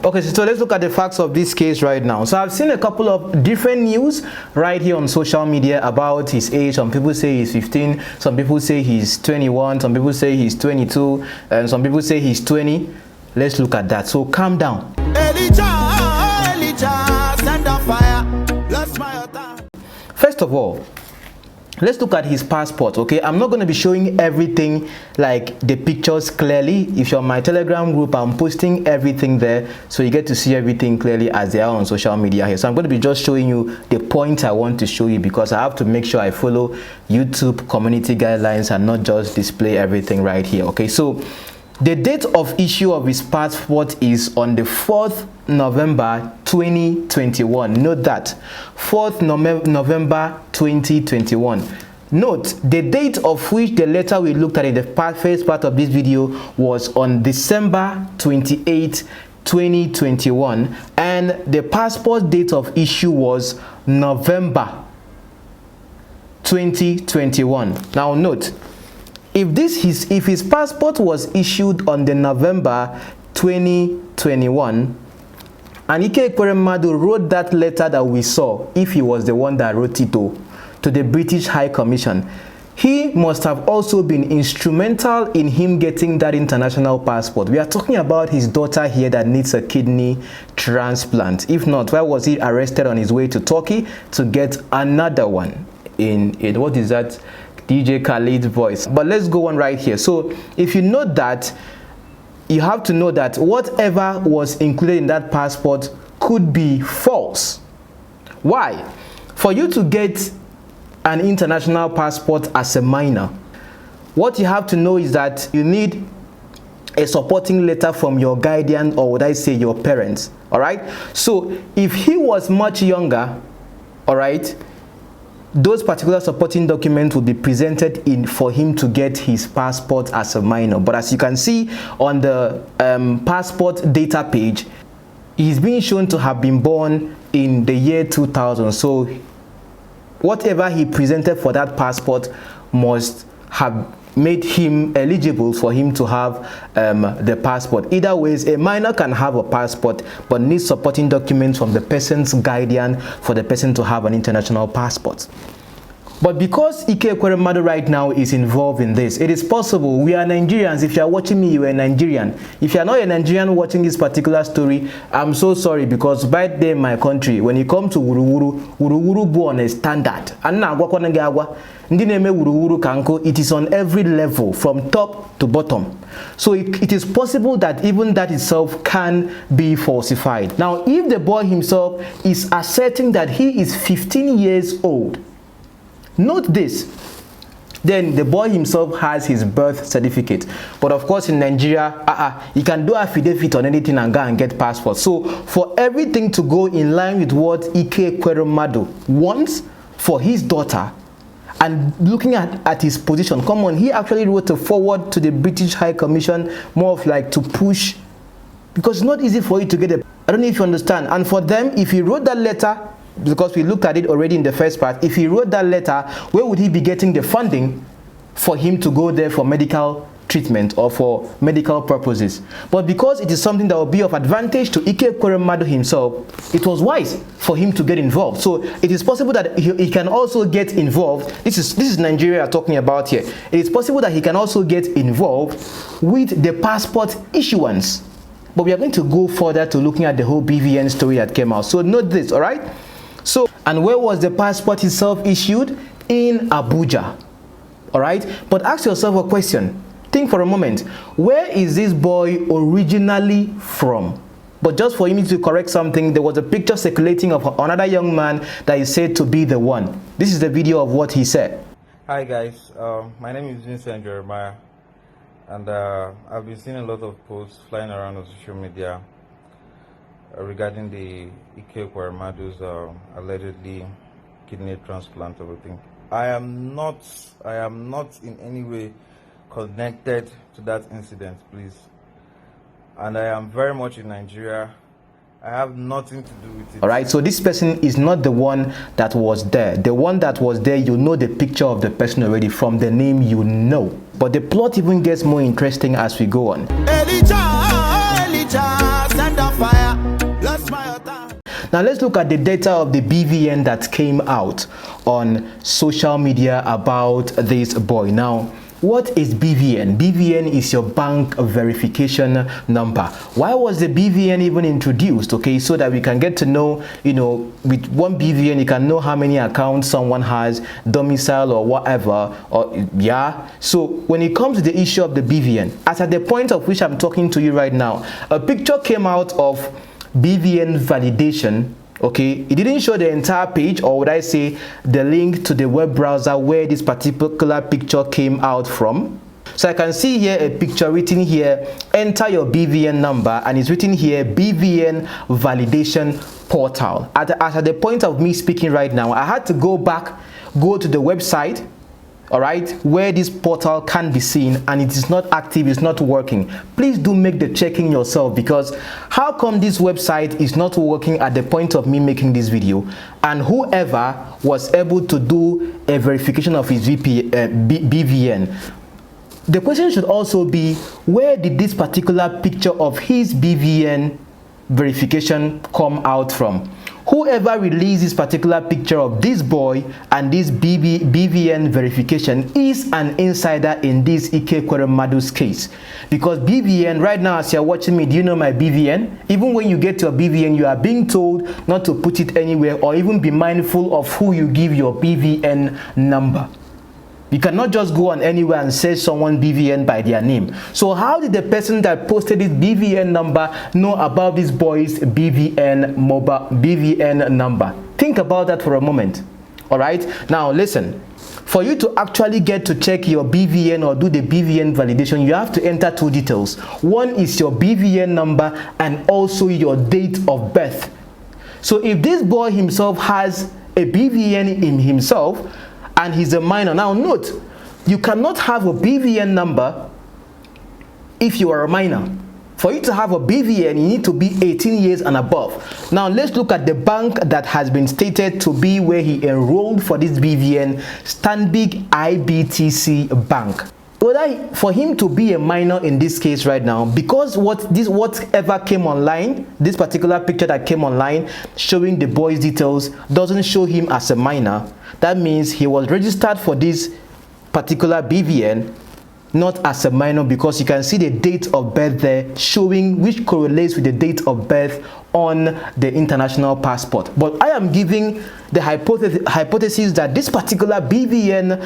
Okay, so let's look at the facts of this case right now. So I've seen a couple of different news right here on social media about his age. Some people say he's 15, some people say he's 21, some people say he's 22, and some people say he's 20. Let's look at that. So calm down. First of all, let's look at his passport. Okay, I'm not going to be showing everything like the pictures clearly. If you're on my Telegram group, I'm posting everything there so you get to see everything clearly as they are on social media here. So I'm going to be just showing you the points I want to show you, because I have to make sure I follow YouTube community guidelines and not just display everything right here. Okay, so the date of issue of his passport is on the 4th November 2021. Note that 4th November 2021. Note the date of which the letter we looked at in the first part of this video was on December 28, 2021, and the passport date of issue was November 2021. Now note, if his passport was issued on the November 2021 and EKEREMADU wrote that letter that we saw, if he was the one that wrote it to the British High Commission, he must have also been instrumental in him getting that international passport. We are talking about his daughter here that needs a kidney transplant. If not, why was he arrested on his way to Turkey to get another one in what is that? DJ Khaled's voice. But let's go on right here. So if you know that, you have to know that whatever was included in that passport could be false. Why? For you to get an international passport as a minor, what you have to know is that you need a supporting letter from your guardian, or would I say your parents. All right, so if he was much younger, all right, those particular supporting documents will be presented in for him to get his passport as a minor. But as you can see on the passport data page, he's being shown to have been born in the year 2000. So whatever he presented for that passport must have made him eligible for him to have the passport. Either ways, a minor can have a passport but needs supporting documents from the person's guardian for the person to have an international passport. But because EKEREMADU right now is involved in this, it is possible. We are Nigerians. If you are watching me, you are a Nigerian. If you are not a Nigerian watching this particular story, I'm so sorry, because right there in my country, when you come to wuruwuru born a standard. It is on every level from top to bottom. So it is possible that even that itself can be falsified. Now, if the boy himself is asserting that he is 15 years old, note this, then the boy himself has his birth certificate. But of course in Nigeria, you can do affidavit on anything and go and get passport. So for everything to go in line with what EKEREMADU wants for his daughter, and looking at his position, come on, he actually wrote a forward to the British High Commission, more of like to push, because it's not easy for you to get I don't know if you understand. And for them, if he wrote that letter, because we looked at it already in the first part, if he wrote that letter, where would he be getting the funding for him to go there for medical treatment or for medical purposes? But because it is something that will be of advantage to EKEREMADU himself, it was wise for him to get involved. So it is possible that he can also get involved. This is Nigeria talking about here. It is possible that he can also get involved with the passport issuance. But we are going to go further to looking at the whole BVN story that came out. So note this, all right? So, and where was the passport itself issued? In Abuja. All right? But ask yourself a question. Think for a moment. Where is this boy originally from? But just for him to correct something, there was a picture circulating of another young man that is said to be the one. This is the video of what he said. Hi guys, my name is 𝐻𝐻𝚘𝚎𝚘𝚘𝚘, and I've been seeing a lot of posts flying around on social media regarding the EKEREMADU's allegedly kidney transplant everything. I am not in any way connected to that incident, please. And I am very much in Nigeria. I have nothing to do with it. All right, so this person is not the one that was there. The one that was there, you know the picture of the person already from the name, you know. But the plot even gets more interesting as we go on. Elijah, send a fire. Now let's look at the data of the BVN that came out on social media about this boy. Now, what is BVN? BVN is your bank verification number. Why was the BVN even introduced? Okay, so that we can get to know, you know, with one BVN you can know how many accounts someone has, domicile or whatever, or yeah. So when it comes to the issue of the BVN, as at the point of which I'm talking to you right now, a picture came out of BVN validation. Okay, it didn't show the entire page, or would I say the link to the web browser where this particular picture came out from. So I can see here a picture written here, enter your BVN number, and it's written here BVN validation portal. At the point of me speaking right now, I had to go to the website, all right, where this portal can be seen, and it is not active, it's not working. Please do make the checking yourself, because how come this website is not working at the point of me making this video, and whoever was able to do a verification of his BVN, the question should also be, where did this particular picture of his BVN verification come out from? Whoever released this particular picture of this boy and this BVN verification is an insider in this EKEREMADU's case. Because BVN, right now as you're watching me, do you know my BVN? Even when you get your BVN, you are being told not to put it anywhere, or even be mindful of who you give your BVN number. You cannot just go on anywhere and search someone BVN by their name. So how did the person that posted this BVN number know about this boy's BVN number? Think about that for a moment. All right. Now listen. For you to actually get to check your BVN or do the BVN validation, you have to enter two details. One is your BVN number and also your date of birth. So if this boy himself has a BVN in himself, and he's a minor. Now note, you cannot have a BVN number if you are a minor. For you to have a BVN, you need to be 18 years and above. Now let's look at the bank that has been stated to be where he enrolled for this BVN, Stanbic IBTC Bank. Whether for him to be a minor in this case right now, because whatever came online, this particular picture that came online showing the boy's details doesn't show him as a minor. That means he was registered for this particular BVN not as a minor, because you can see the date of birth there showing, which correlates with the date of birth on the international passport. But I am giving the hypothesis that this particular BVN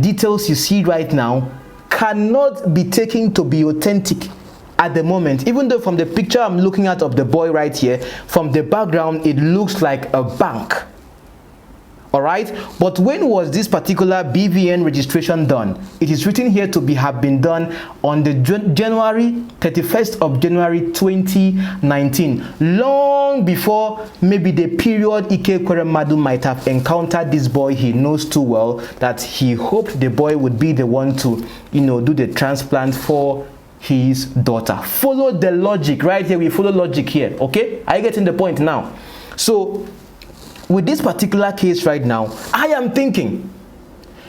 details you see right now cannot be taken to be authentic at the moment, even though from the picture I'm looking at of the boy right here, from the background it looks like a bank. All right, but when was this particular BVN registration done? It is written here to have been done on the January 31st of January 2019, long before maybe the period EKEREMADU might have encountered this boy he knows too well, that he hoped the boy would be the one to, you know, do the transplant for his daughter. Follow the logic right here. We follow logic here. Okay, are you getting the point now? So with this particular case right now, I am thinking,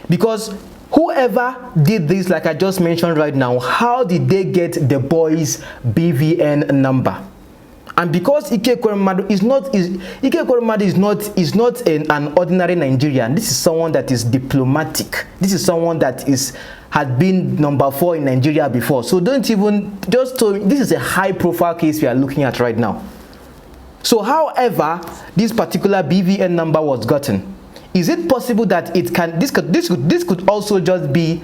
because whoever did this, like I just mentioned right now, how did they get the boy's BVN number? And because EKEREMADU is not an ordinary Nigerian, this is someone that is diplomatic. This is someone that had been number 4 in Nigeria before. So don't even this is a high profile case we are looking at right now. So however this particular BVN number was gotten, is it possible that it can, this could also just be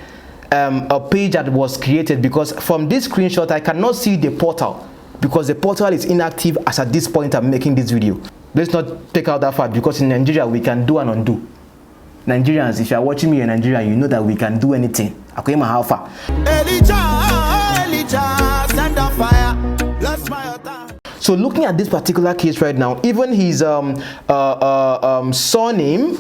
a page that was created? Because from this screenshot I cannot see the portal, because the portal is inactive as at this point I'm making this video. Let's not take out that fact, because in Nigeria we can do and undo. Nigerians, if you are watching me in Nigeria, you know that we can do anything. 𝐻𝐿𝐻𝐿𝐻𝐿𝐻𝐿𝐻𝐿𝐻𝐿𝐻𝐿𝐻𝐿𝐻𝐿 So looking at this particular case right now, even his surname,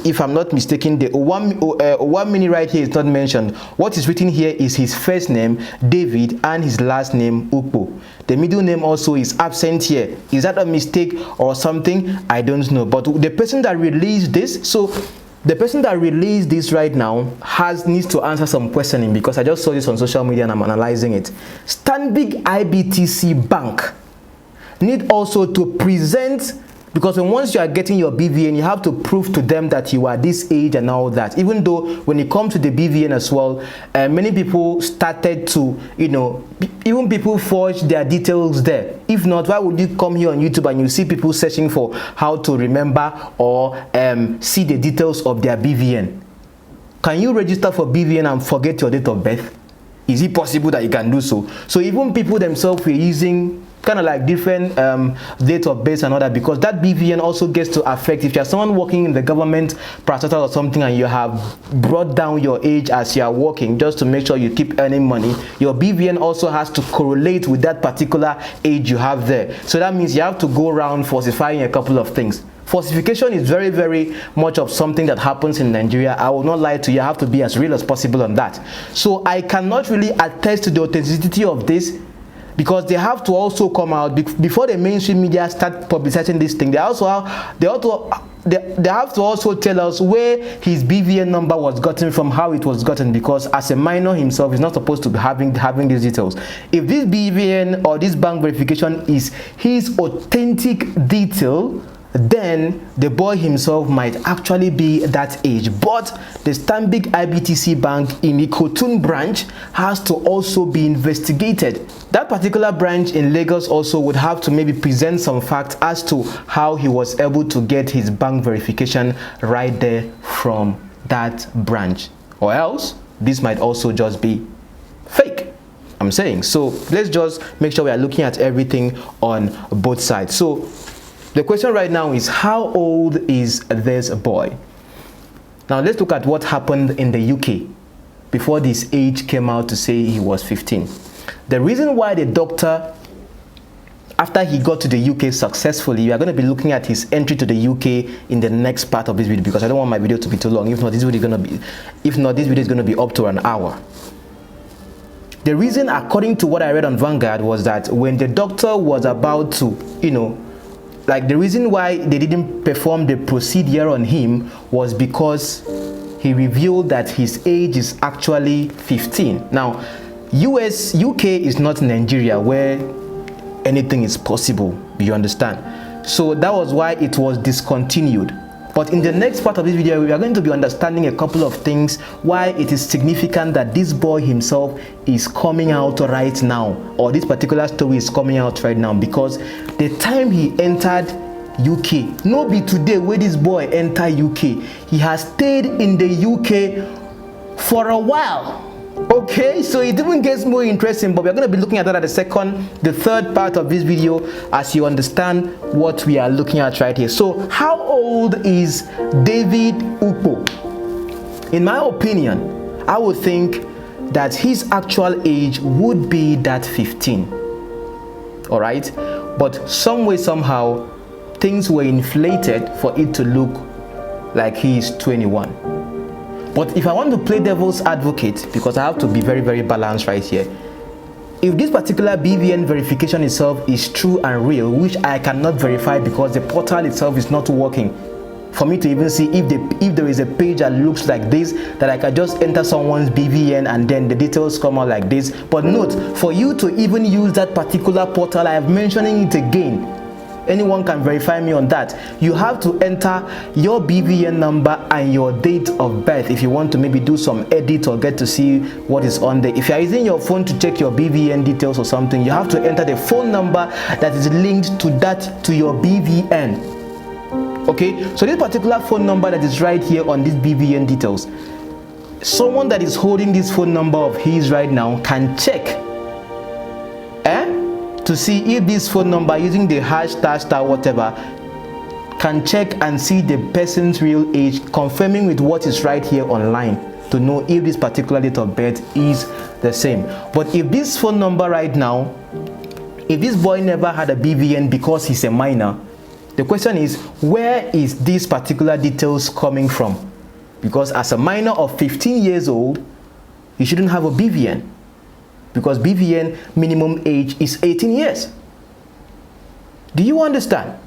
if I'm not mistaken, the Nwamini right here is not mentioned. What is written here is his first name, David, and his last name, Ukpo. The middle name also is absent here. Is that a mistake or something? I don't know. But the person that released this, so the person that released this right now needs to answer some questioning, because I just saw this on social media and I'm analyzing it. Stanbic IBTC Bank need also to present Because once you are getting your BVN, you have to prove to them that you are this age and all that. Even though when it comes to the BVN as well, many people started to, even people forge their details there. If not, why would you come here on YouTube and you see people searching for how to remember or see the details of their BVN? Can you register for BVN and forget your date of birth? Is it possible that you can do so? So even people themselves were using kind of like different date of birth and all that, because that BVN also gets to affect if you're someone working in the government parastatal or something and you have brought down your age as you are working just to make sure you keep earning money. Your BVN also has to correlate with that particular age you have there. So that means you have to go around falsifying a couple of things. Falsification is very, very much of something that happens in Nigeria. I will not lie to you. I have to be as real as possible on that. So I cannot really attest to the authenticity of this, because they have to also come out before the mainstream media start publicizing this thing. They have to also tell us where his BVN number was gotten from, how it was gotten, because as a minor himself, he's not supposed to be having these details. If this BVN or this bank verification is his authentic detail, then the boy himself might actually be that age. But the Stanbic IBTC Bank in Ikotun branch has to also be investigated. That particular branch in Lagos also would have to maybe present some facts as to how he was able to get his bank verification right there from that branch. Or else, this might also just be fake. I'm saying. So let's just make sure we are looking at everything on both sides. So the question right now is, how old is this boy? Now let's look at what happened in the UK before this age came out to say he was 15. The reason why the doctor, after he got to the UK successfully, we are going to be looking at his entry to the UK in the next part of this video, because I don't want my video to be too long. If not, this video is going to be up to an hour. The reason, according to what I read on Vanguard, was that when the doctor was about to, the reason why they didn't perform the procedure on him was because he revealed that his age is actually 15. Now, UK is not Nigeria where anything is possible, you understand? So that was why it was discontinued. But in the next part of this video, we are going to be understanding a couple of things why it is significant that this boy himself is coming out right now, or this particular story is coming out right now, because the time he entered UK, no be today where this boy enter UK, he has stayed in the UK for a while. Okay, so it even gets more interesting, but we're going to be looking at that at the third part of this video, as you understand what we are looking at right here. So how old is David Ukpo? In my opinion, I would think that his actual age would be that 15. All right, but some way, somehow, things were inflated for it to look like he is 21. But if I want to play devil's advocate, because I have to be very, very balanced right here, if this particular BVN verification itself is true and real, which I cannot verify because the portal itself is not working for me to even see if there is a page that looks like this, that I can just enter someone's BVN and then the details come out like this. But note, for you to even use that particular portal, I am mentioning it again, anyone can verify me on that. You have to enter your BVN number and your date of birth if you want to maybe do some edit or get to see what is on there. If you are using your phone to check your BVN details or something, you have to enter the phone number that is linked to your BVN. Okay, so this particular phone number that is right here on this BVN details, someone that is holding this phone number of his right now can check to see if this phone number, using the #* whatever, can check and see the person's real age, confirming with what is right here online to know if this particular date of birth is the same. But if this phone number right now, if this boy never had a BVN because he's a minor, the question is, where is this particular details coming from? Because as a minor of 15 years old, you shouldn't have a BVN, because BVN minimum age is 18 years. Do you understand?